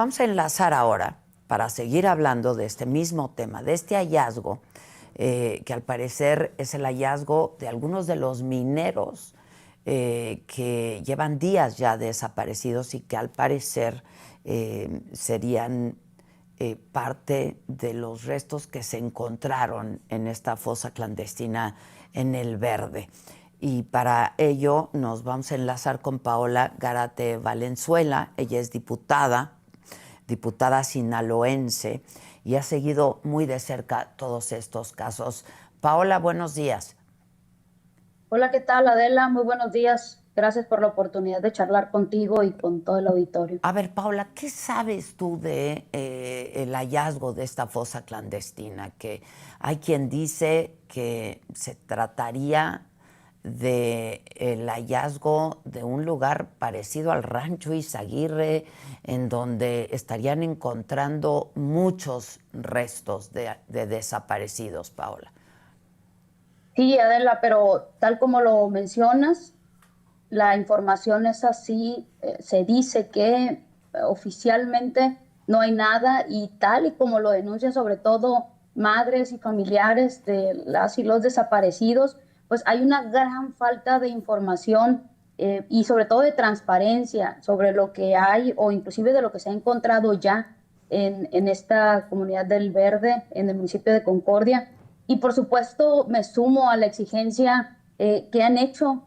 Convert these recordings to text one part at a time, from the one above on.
Vamos a enlazar ahora para seguir hablando de este mismo tema, de este hallazgo, que al parecer es el hallazgo de algunos de los mineros que llevan días ya desaparecidos y que al parecer serían parte de los restos que se encontraron en esta fosa clandestina en El Verde. Y para ello nos vamos a enlazar con Paola Gárate Valenzuela. Ella es diputada sinaloense, y ha seguido muy de cerca todos estos casos. Paola, buenos días. Hola, ¿qué tal, Adela? Muy buenos días. Gracias por la oportunidad de charlar contigo y con todo el auditorio. A ver, Paola, ¿qué sabes tú de el hallazgo de esta fosa clandestina? Que hay quien dice que se trataría de el hallazgo de un lugar parecido al Rancho Izaguirre, en donde estarían encontrando muchos restos de desaparecidos, Paola. Sí, Adela, pero tal como lo mencionas, la información es así. Se dice que oficialmente no hay nada y tal y como lo denuncian sobre todo madres y familiares de las y los desaparecidos, pues hay una gran falta de información y sobre todo de transparencia sobre lo que hay o inclusive de lo que se ha encontrado ya en esta comunidad del Verde, en el municipio de Concordia. Y por supuesto me sumo a la exigencia que han hecho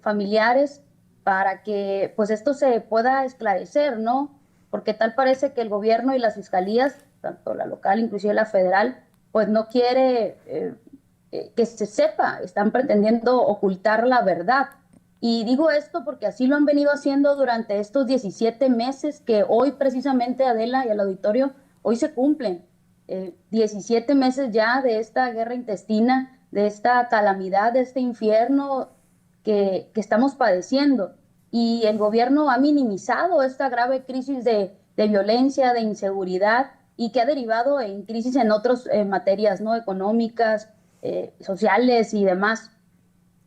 familiares para que pues esto se pueda esclarecer, ¿no? Porque tal parece que el gobierno y las fiscalías, tanto la local, inclusive la federal, pues no quiere que se sepa, están pretendiendo ocultar la verdad. Y digo esto porque así lo han venido haciendo durante estos 17 meses que hoy precisamente, Adela y al auditorio, hoy se cumplen 17 meses ya de esta guerra intestina, de esta calamidad, de este infierno que estamos padeciendo. Y el gobierno ha minimizado esta grave crisis de violencia, de inseguridad y que ha derivado en crisis en otras materias, ¿no? Económicas, sociales y demás.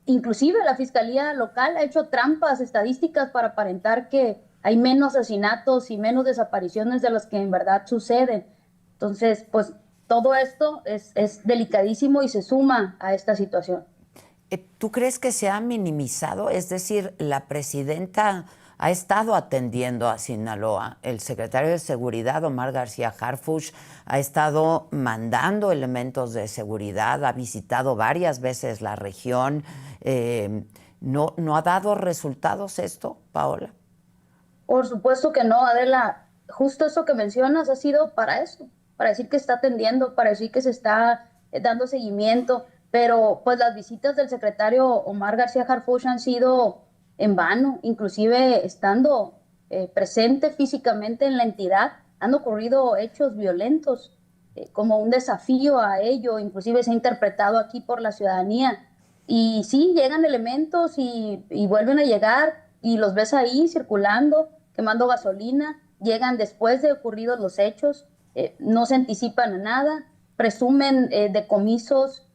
Inclusive la Fiscalía Local ha hecho trampas estadísticas para aparentar que hay menos asesinatos y menos desapariciones de las que en verdad suceden. Entonces, pues todo esto es delicadísimo y se suma a esta situación. ¿Tú crees que se ha minimizado? Es decir, la presidenta ha estado atendiendo a Sinaloa. El secretario de Seguridad, Omar García Harfuch, ha estado mandando elementos de seguridad, ha visitado varias veces la región. ¿No ha dado resultados esto, Paola? Por supuesto que no, Adela. Justo eso que mencionas ha sido para eso, para decir que está atendiendo, para decir que se está dando seguimiento, pero pues las visitas del secretario Omar García Harfuch han sido en vano, inclusive estando presente físicamente en la entidad, han ocurrido hechos violentos como un desafío a ello, inclusive se ha interpretado aquí por la ciudadanía. Y sí, llegan elementos y vuelven a llegar y los ves ahí circulando, quemando gasolina, llegan después de ocurridos los hechos, no se anticipan a nada, presumen decomisos,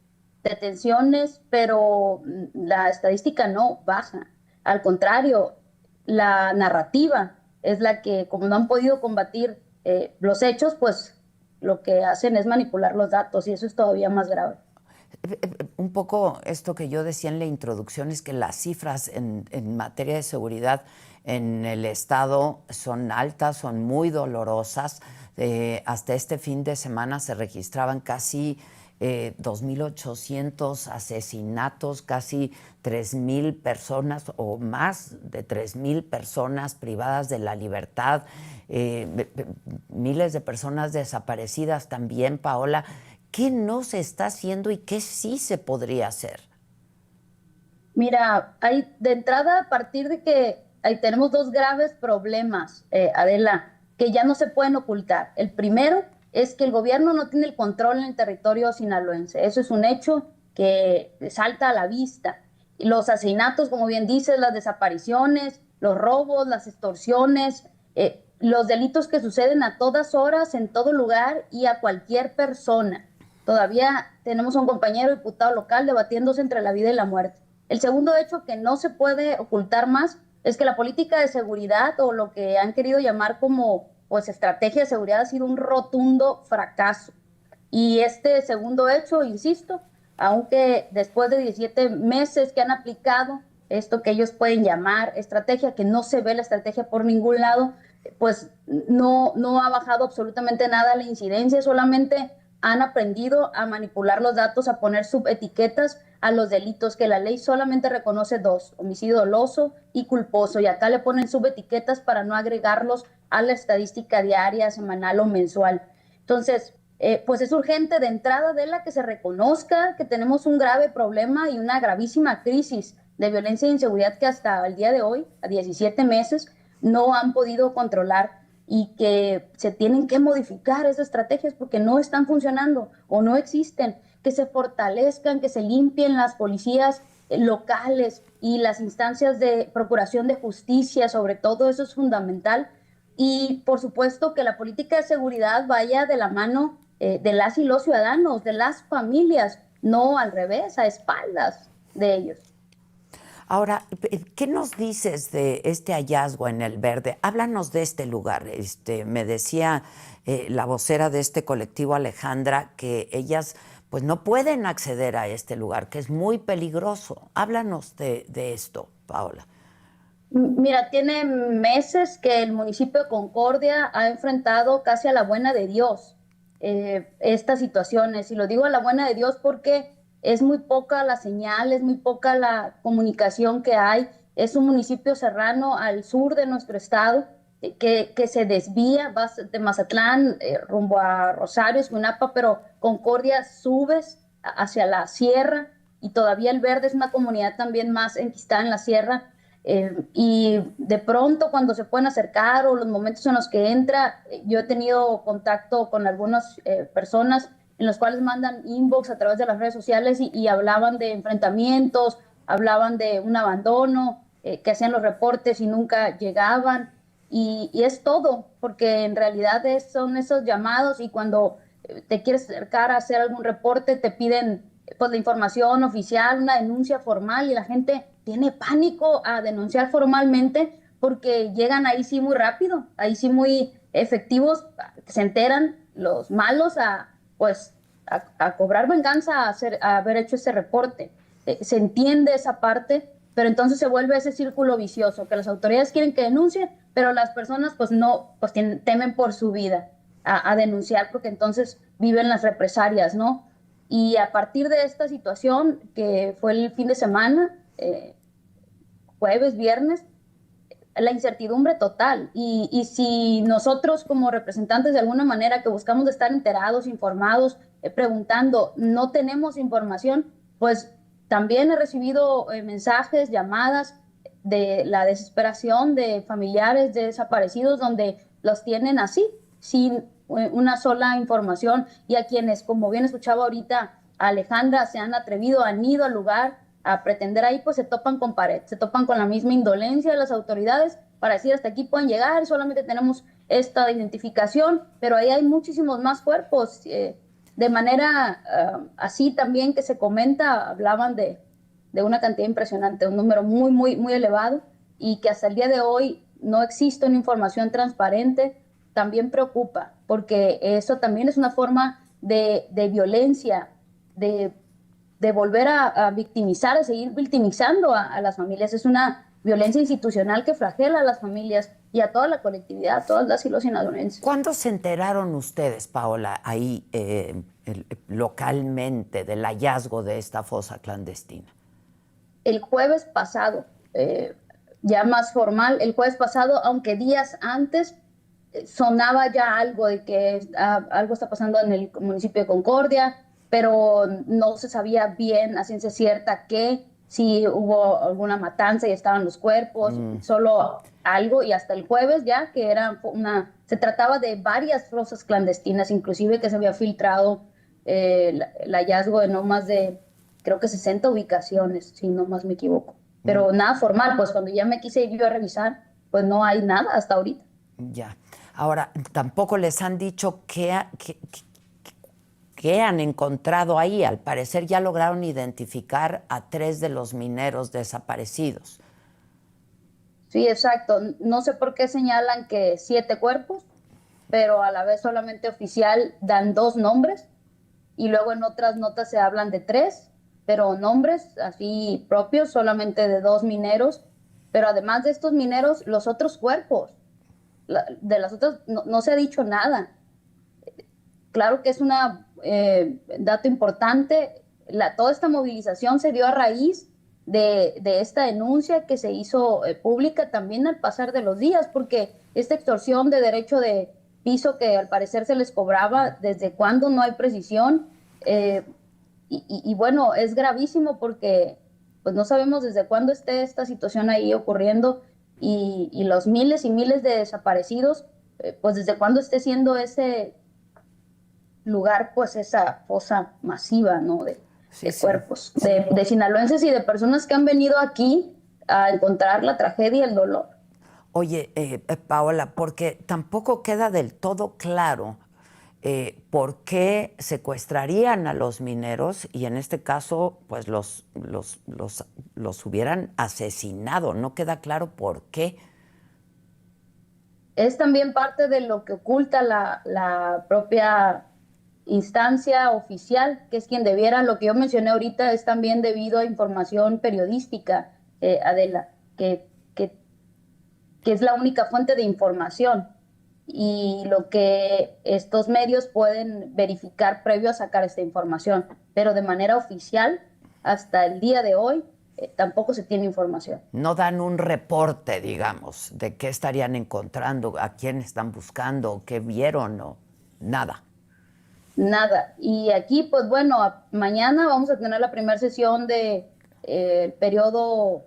detenciones, pero la estadística no baja. Al contrario, la narrativa es la que, como no han podido combatir los hechos, pues lo que hacen es manipular los datos y eso es todavía más grave. Un poco esto que yo decía en la introducción es que las cifras en materia de seguridad en el estado son altas, son muy dolorosas. Hasta este fin de semana se registraban casi 2.800 asesinatos, casi 3.000 personas o más de 3.000 personas privadas de la libertad, miles de personas desaparecidas también, Paola. ¿Qué no se está haciendo y qué sí se podría hacer? Mira, hay de entrada a partir de que ahí tenemos dos graves problemas, Adela, que ya no se pueden ocultar. El primero es que el gobierno no tiene el control en el territorio sinaloense. Eso es un hecho que salta a la vista. Los asesinatos, como bien dices, las desapariciones, los robos, las extorsiones, los delitos que suceden a todas horas, en todo lugar y a cualquier persona. Todavía tenemos a un compañero diputado local debatiéndose entre la vida y la muerte. El segundo hecho que no se puede ocultar más es que la política de seguridad o lo que han querido llamar como pues estrategia de seguridad ha sido un rotundo fracaso. Y este segundo hecho, insisto, aunque después de 17 meses que han aplicado esto que ellos pueden llamar estrategia, que no se ve la estrategia por ningún lado, pues no ha bajado absolutamente nada la incidencia, solamente han aprendido a manipular los datos, a poner subetiquetas a los delitos, que la ley solamente reconoce dos: homicidio doloso y culposo, y acá le ponen subetiquetas para no agregarlos a la estadística diaria, semanal o mensual. Entonces, pues es urgente de entrada de la que se reconozca que tenemos un grave problema y una gravísima crisis de violencia e inseguridad que hasta el día de hoy, a 17 meses, no han podido controlar, y que se tienen que modificar esas estrategias porque no están funcionando o no existen, que se fortalezcan, que se limpien las policías locales y las instancias de procuración de justicia, sobre todo eso es fundamental. Y por supuesto que la política de seguridad vaya de la mano de las y los ciudadanos, de las familias, no al revés, a espaldas de ellos. Ahora, ¿qué nos dices de este hallazgo en El Verde? Háblanos de este lugar. Me decía la vocera de este colectivo, Alejandra, que ellas pues no pueden acceder a este lugar, que es muy peligroso. Háblanos de esto, Paola. Mira, tiene meses que el municipio de Concordia ha enfrentado casi a la buena de Dios estas situaciones. Y lo digo a la buena de Dios porque es muy poca la señal, es muy poca la comunicación que hay. Es un municipio serrano al sur de nuestro estado que se desvía, vas de Mazatlán rumbo a Rosario, Escuinapa, pero Concordia subes hacia la sierra, y todavía El Verde es una comunidad también más enquistada en la sierra. Y de pronto cuando se pueden acercar o los momentos en los que entra, yo he tenido contacto con algunas personas en los cuales mandan inbox a través de las redes sociales y hablaban de enfrentamientos, hablaban de un abandono, que hacían los reportes y nunca llegaban. Y es todo, porque en realidad son esos llamados, y cuando te quieres acercar a hacer algún reporte te piden pues la información oficial, una denuncia formal, y la gente tiene pánico a denunciar formalmente porque llegan ahí sí muy rápido, ahí sí muy efectivos, se enteran los malos pues a cobrar venganza, a haber hecho ese reporte. Se entiende esa parte, pero entonces se vuelve ese círculo vicioso, que las autoridades quieren que denuncien, pero las personas pues no, pues temen por su vida a denunciar, porque entonces viven las represalias, ¿no? Y a partir de esta situación, que fue el fin de semana, jueves, viernes, la incertidumbre total. Y si nosotros como representantes de alguna manera que buscamos estar enterados, informados, preguntando, no tenemos información, pues también he recibido mensajes, llamadas de la desesperación de familiares de desaparecidos, donde los tienen así, sin una sola información, y a quienes, como bien escuchaba ahorita Alejandra, se han atrevido, han ido al lugar a pretender ahí, pues se topan con pared, se topan con la misma indolencia de las autoridades para decir hasta aquí pueden llegar, solamente tenemos esta identificación, pero ahí hay muchísimos más cuerpos. De manera así también que se comenta, hablaban de una cantidad impresionante, un número muy, muy, muy elevado, y que hasta el día de hoy no existe una información transparente. También preocupa, porque eso también es una forma de violencia, de volver a victimizar, a seguir victimizando a las familias. Es una violencia institucional que flagela a las familias y a toda la colectividad, a todas las y los sinaloenses. ¿Cuándo se enteraron ustedes, Paola, ahí localmente del hallazgo de esta fosa clandestina? El jueves pasado, ya más formal, el jueves pasado, aunque días antes sonaba ya algo de que algo está pasando en el municipio de Concordia, pero no se sabía bien a ciencia cierta que si hubo alguna matanza y estaban los cuerpos, solo algo, y hasta el jueves ya que era se trataba de varias fosas clandestinas, inclusive que se había filtrado el hallazgo de no más de, creo que 60 ubicaciones, si no más me equivoco. Pero nada formal, pues cuando ya me quise ir yo a revisar, pues no hay nada hasta ahorita. Ya. Ahora, tampoco les han dicho qué han encontrado ahí. Al parecer ya lograron identificar a 3 de los mineros desaparecidos. Sí, exacto. No sé por qué señalan que 7 cuerpos. pero a la vez solamente oficial dan 2 nombres y luego en otras notas se hablan de 3, pero nombres así propios solamente de 2 mineros, pero además de estos mineros, los otros cuerpos, de las otras no se ha dicho nada. Claro que es un dato importante. Toda esta movilización se dio a raíz de esta denuncia que se hizo pública también al pasar de los días, porque esta extorsión de derecho de piso que al parecer se les cobraba, desde cuándo no hay precisión, y bueno, es gravísimo porque pues no sabemos desde cuándo esté esta situación ahí ocurriendo y los miles y miles de desaparecidos, pues desde cuándo esté siendo ese lugar, pues esa fosa masiva, ¿no? Sí, De sí. cuerpos, de sinaloenses y de personas que han venido aquí a encontrar la tragedia y el dolor. Oye, Paola, porque tampoco queda del todo claro por qué secuestrarían a los mineros y en este caso, pues los hubieran asesinado. No queda claro por qué. Es también parte de lo que oculta la propia instancia oficial, que es quien debiera, lo que yo mencioné ahorita es también debido a información periodística, Adela, que es la única fuente de información y lo que estos medios pueden verificar previo a sacar esta información, pero de manera oficial, hasta el día de hoy, tampoco se tiene información. No dan un reporte, digamos, de qué estarían encontrando, a quién están buscando, qué vieron o nada. Nada. Y aquí, pues bueno, mañana vamos a tener la primera sesión de periodo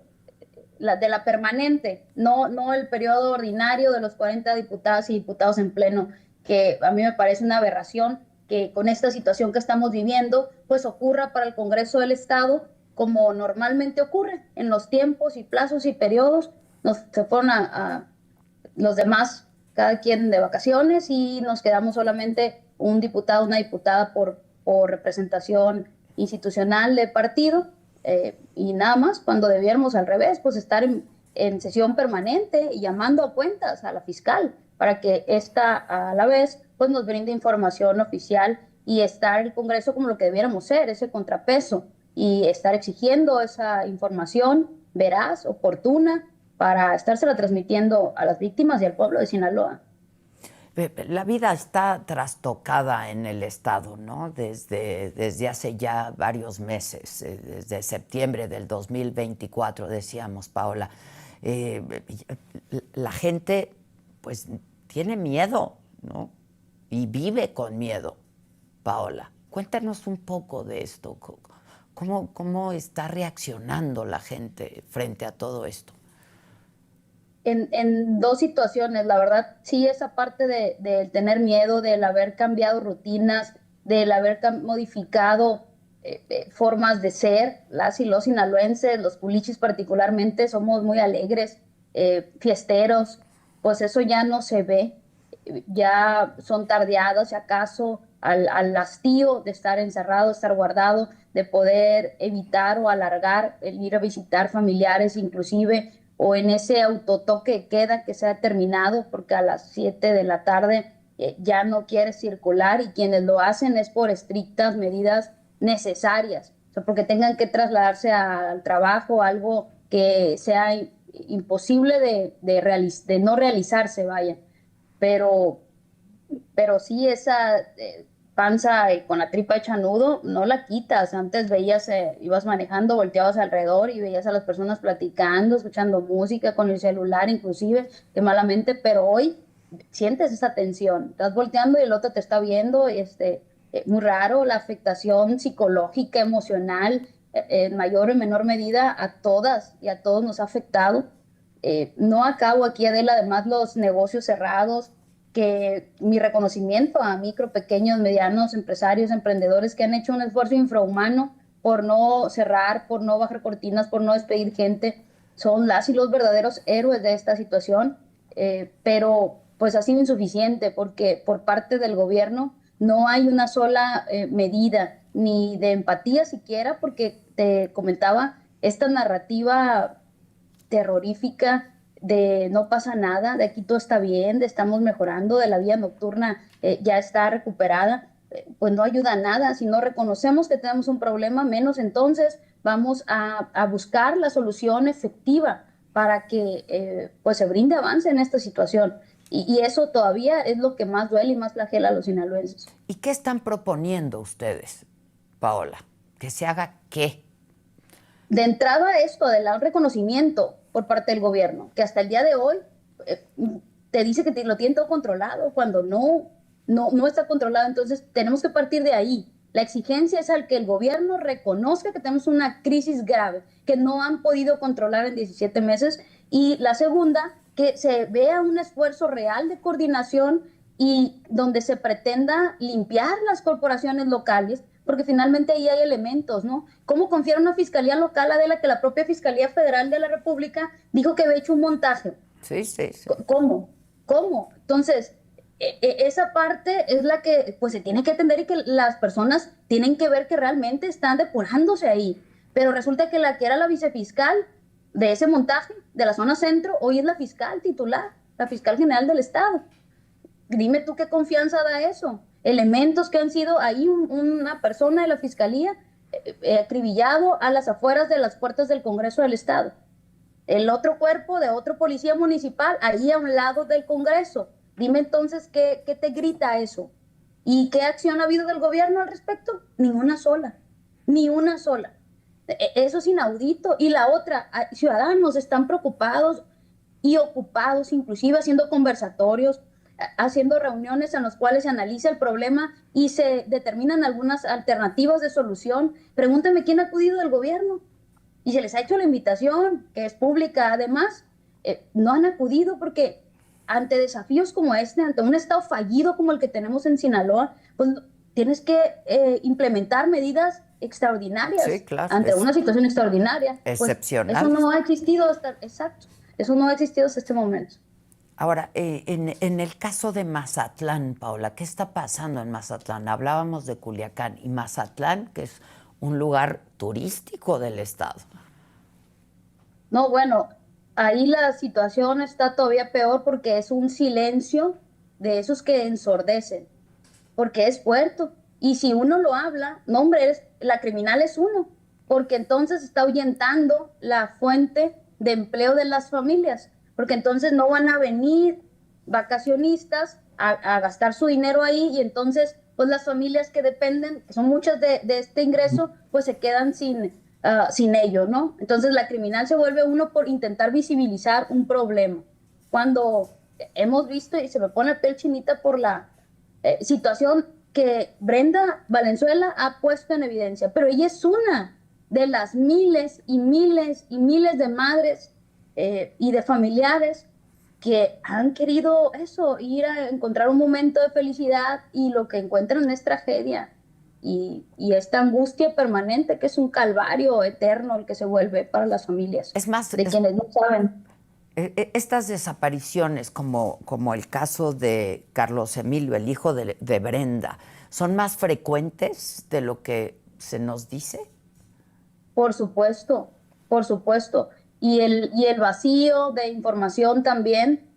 de la permanente, no el periodo ordinario de los 40 diputadas y diputados en pleno, que a mí me parece una aberración que con esta situación que estamos viviendo, pues ocurra para el Congreso del Estado como normalmente ocurre en los tiempos y plazos y periodos. Se fueron a los demás, cada quien de vacaciones y nos quedamos solamente un diputado, una diputada por representación institucional de partido y nada más, cuando debiéramos al revés, pues estar en sesión permanente y llamando a cuentas a la fiscal para que esta a la vez pues nos brinde información oficial y estar el Congreso como lo que debiéramos ser, ese contrapeso y estar exigiendo esa información veraz, oportuna, para estársela transmitiendo a las víctimas y al pueblo de Sinaloa. La vida está trastocada en el estado, ¿no? Desde hace ya varios meses, desde septiembre del 2024, decíamos, Paola. La gente, pues, tiene miedo, ¿no? Y vive con miedo, Paola. Cuéntanos un poco de esto. ¿Cómo está reaccionando la gente frente a todo esto? En 2 situaciones, la verdad, sí, esa parte de tener miedo, del haber cambiado rutinas, del haber modificado formas de ser, las y los sinaloenses, los culichis particularmente, somos muy alegres, fiesteros, pues eso ya no se ve, ya son tardeadas, si acaso, al hastío de estar encerrado, estar guardado, de poder evitar o alargar el ir a visitar familiares, inclusive o en ese autotoque de queda que se ha terminado, porque a las 7 de la tarde ya no quiere circular y quienes lo hacen es por estrictas medidas necesarias, o sea, porque tengan que trasladarse al trabajo, algo que sea imposible de no realizarse, vaya. Pero, pero sí, esa panza con la tripa hecha nudo, no la quitas. Antes veías, ibas manejando, volteabas alrededor y veías a las personas platicando, escuchando música con el celular, inclusive, que malamente, pero hoy sientes esa tensión. Estás volteando y el otro te está viendo, muy raro, la afectación psicológica, emocional, en mayor o menor medida, a todas y a todos nos ha afectado. No acabo aquí, Adela, además los negocios cerrados, que mi reconocimiento a micro, pequeños, medianos empresarios, emprendedores que han hecho un esfuerzo infrahumano por no cerrar, por no bajar cortinas, por no despedir gente, son las y los verdaderos héroes de esta situación, pero pues ha sido insuficiente porque por parte del gobierno no hay una sola medida ni de empatía siquiera, porque te comentaba esta narrativa terrorífica de no pasa nada, de aquí todo está bien, de estamos mejorando, de la vida nocturna ya está recuperada, pues no ayuda a nada. Si no reconocemos que tenemos un problema, menos entonces vamos a buscar la solución efectiva para que pues se brinde avance en esta situación. Y eso todavía es lo que más duele y más flagela a los sinaloenses. ¿Y qué están proponiendo ustedes, Paola? ¿Que se haga qué? De entrada, esto del reconocimiento por parte del gobierno, que hasta el día de hoy eh, te dice que lo tiene todo controlado, cuando no está controlado. Entonces, tenemos que partir de ahí. La exigencia es al que el gobierno reconozca que tenemos una crisis grave, que no han podido controlar en 17 meses. Y la segunda, que se vea un esfuerzo real de coordinación y donde se pretenda limpiar las corporaciones locales, porque finalmente ahí hay elementos, ¿no? ¿Cómo confiar en una fiscalía local, Adela, que la propia Fiscalía Federal de la República dijo que había hecho un montaje? Sí, sí, sí. ¿Cómo? ¿Cómo? Entonces, esa parte es la que pues se tiene que atender y que las personas tienen que ver que realmente están depurándose ahí. Pero resulta que la que era la vicefiscal de ese montaje de la zona centro, hoy es la fiscal titular, la fiscal general del Estado. Dime tú qué confianza da eso. Elementos que han sido ahí una persona de la fiscalía acribillado a las afueras de las puertas del Congreso del Estado. El otro cuerpo de otro policía municipal ahí a un lado del Congreso. Dime entonces qué te grita eso. ¿Y qué acción ha habido del gobierno al respecto? Ninguna sola. Ni una sola. Eso es inaudito. Y la otra, ciudadanos están preocupados y ocupados, inclusive haciendo conversatorios, haciendo reuniones en las cuales se analiza el problema y se determinan algunas alternativas de solución. Pregúntame quién ha acudido del gobierno y se les ha hecho la invitación, que es pública además. No han acudido porque ante desafíos como este, ante un estado fallido como el que tenemos en Sinaloa, pues tienes que implementar medidas extraordinarias. Sí, claro, ante una situación extraordinaria. Excepcional. Pues eso no ha existido hasta, exacto, eso no ha existido hasta este momento. Ahora, en el caso de Mazatlán, Paola, ¿qué está pasando en Mazatlán? Hablábamos de Culiacán y Mazatlán, que es un lugar turístico del estado. No, bueno, ahí la situación está todavía peor porque es un silencio de esos que ensordecen, porque es puerto. Y si uno lo habla, no, hombre, la criminal es uno, porque entonces está ahuyentando la fuente de empleo de las familias, porque entonces no van a venir vacacionistas a gastar su dinero ahí y entonces pues las familias que dependen, que son muchas de este ingreso, pues se quedan sin ello, ¿no? Entonces la criminal se vuelve uno por intentar visibilizar un problema. Cuando hemos visto, y se me pone la piel chinita por la situación que Brenda Valenzuela ha puesto en evidencia, pero ella es una de las miles y miles y miles de madres y de familiares que han querido eso, ir a encontrar un momento de felicidad y lo que encuentran es tragedia y esta angustia permanente que es un calvario eterno el que se vuelve para las familias Es más, de quienes no saben. Estas desapariciones, como el caso de Carlos Emilio, el hijo de Brenda, ¿son más frecuentes de lo que se nos dice? Por supuesto, por supuesto. Y el vacío de información también,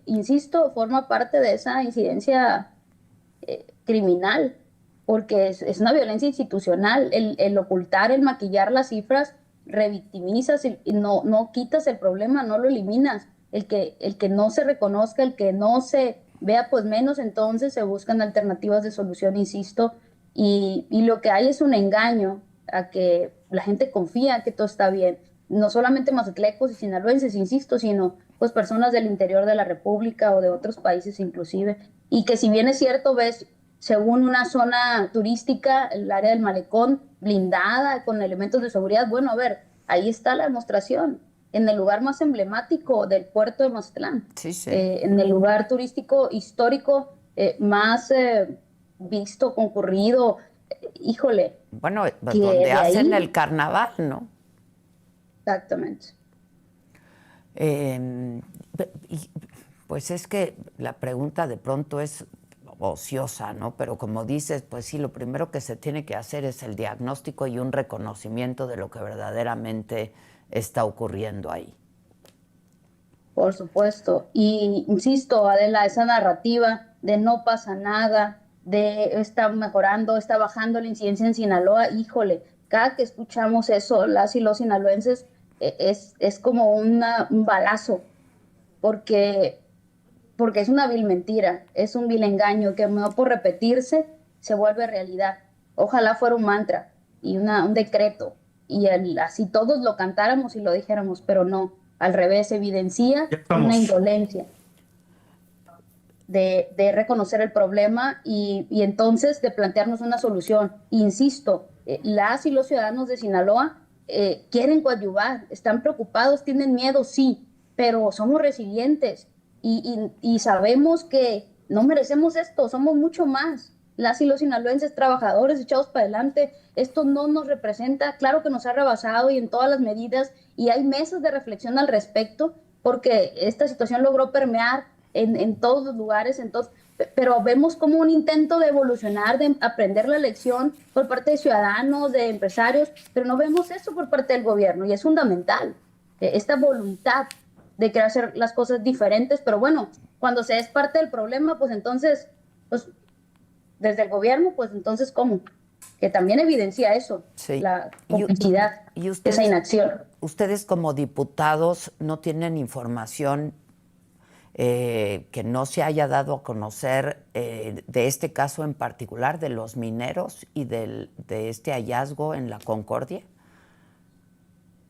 insisto, forma parte de esa incidencia criminal, porque es una violencia institucional. El ocultar, el maquillar las cifras, revictimizas y no quitas el problema, no lo eliminas. El que no se reconozca, el que no se vea, pues menos entonces se buscan alternativas de solución, insisto, y lo que hay es un engaño a que la gente confía que todo está bien. No solamente mazatlecos y sinaloenses, insisto, sino pues personas del interior de la República o de otros países inclusive. Y que si bien es cierto, ves, según una zona turística, el área del malecón blindada con elementos de seguridad, bueno, a ver, ahí está la demostración, en el lugar más emblemático del puerto de Mazatlán, Sí, sí. en el lugar turístico histórico más visto, concurrido, híjole. Bueno, Que donde hacen ahí, el carnaval, ¿no? exactamente. Pues es que la pregunta de pronto es ociosa, ¿no? Pero como dices, pues sí, lo primero que se tiene que hacer es el diagnóstico y un reconocimiento de lo que verdaderamente está ocurriendo ahí. Por supuesto. Y insisto, Adela, esa narrativa de no pasa nada, de está mejorando, está bajando la incidencia en Sinaloa, híjole, cada que escuchamos eso, las y los sinaloenses, es como un balazo, porque, porque es una vil mentira, es un vil engaño que no por repetirse se vuelve realidad. Ojalá fuera un mantra y un decreto, y así todos lo cantáramos y lo dijéramos, pero no, al revés, evidencia Ya una estamos. indolencia de reconocer el problema y entonces de plantearnos una solución. Insisto, las y los ciudadanos de Sinaloa quieren coadyuvar, están preocupados, tienen miedo, sí, pero somos resilientes y sabemos que no merecemos esto, somos mucho más. Las y los sinaloenses trabajadores echados para adelante, esto no nos representa, claro que nos ha rebasado y en todas las medidas, y hay meses de reflexión al respecto, porque esta situación logró permear en todos los lugares, entonces, pero vemos como un intento de evolucionar, de aprender la lección por parte de ciudadanos, de empresarios, pero no vemos eso por parte del gobierno y es fundamental, esta voluntad de querer hacer las cosas diferentes, pero bueno, cuando se es parte del problema, pues entonces, pues desde el gobierno, pues entonces, ¿cómo? Que también evidencia eso, Sí. la complicidad, Y esa inacción. ustedes como diputados no tienen información que no se haya dado a conocer de este caso en particular, de los mineros y de este hallazgo en la Concordia.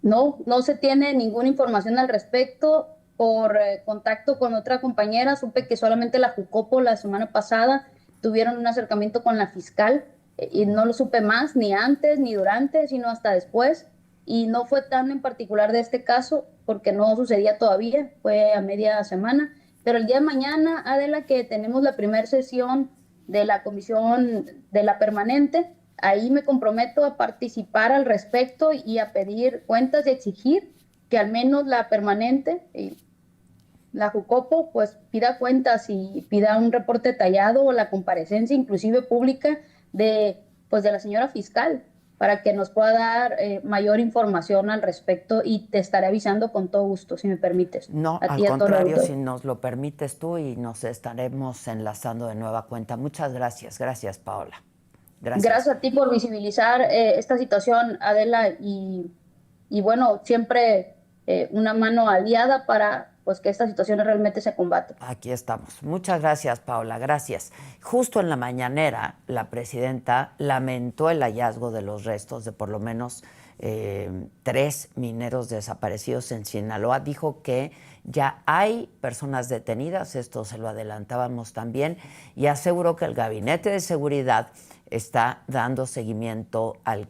No, no se tiene ninguna información al respecto. Por contacto con otra compañera, supe que solamente la Jucopo la semana pasada tuvieron un acercamiento con la fiscal y no lo supe más, ni antes, ni durante, sino hasta después. Y no fue tan en particular de este caso, porque no sucedía todavía, fue a media semana. Pero el día de mañana, Adela, que tenemos la primera sesión de la comisión de la permanente, ahí me comprometo a participar al respecto y a pedir cuentas y exigir que al menos la permanente, la Jucopo, pues pida cuentas y pida un reporte detallado o la comparecencia inclusive pública pues de la señora fiscal para que nos pueda dar mayor información al respecto y te estaré avisando con todo gusto, si me permites. No, A al ti y a todo el contrario, auditorio. si nos lo permites tú y nos estaremos enlazando de nueva cuenta. Muchas gracias. Gracias, Paola. Gracias. Gracias a ti por visibilizar esta situación, Adela, y bueno, siempre una mano aliada para pues que esta situación realmente se combata. Aquí estamos. Muchas gracias, Paola. Gracias. Justo en la mañanera, la presidenta lamentó el hallazgo de los restos de por lo menos 3 mineros desaparecidos en Sinaloa. Dijo que ya hay personas detenidas, esto se lo adelantábamos también, y aseguró que el Gabinete de Seguridad está dando seguimiento al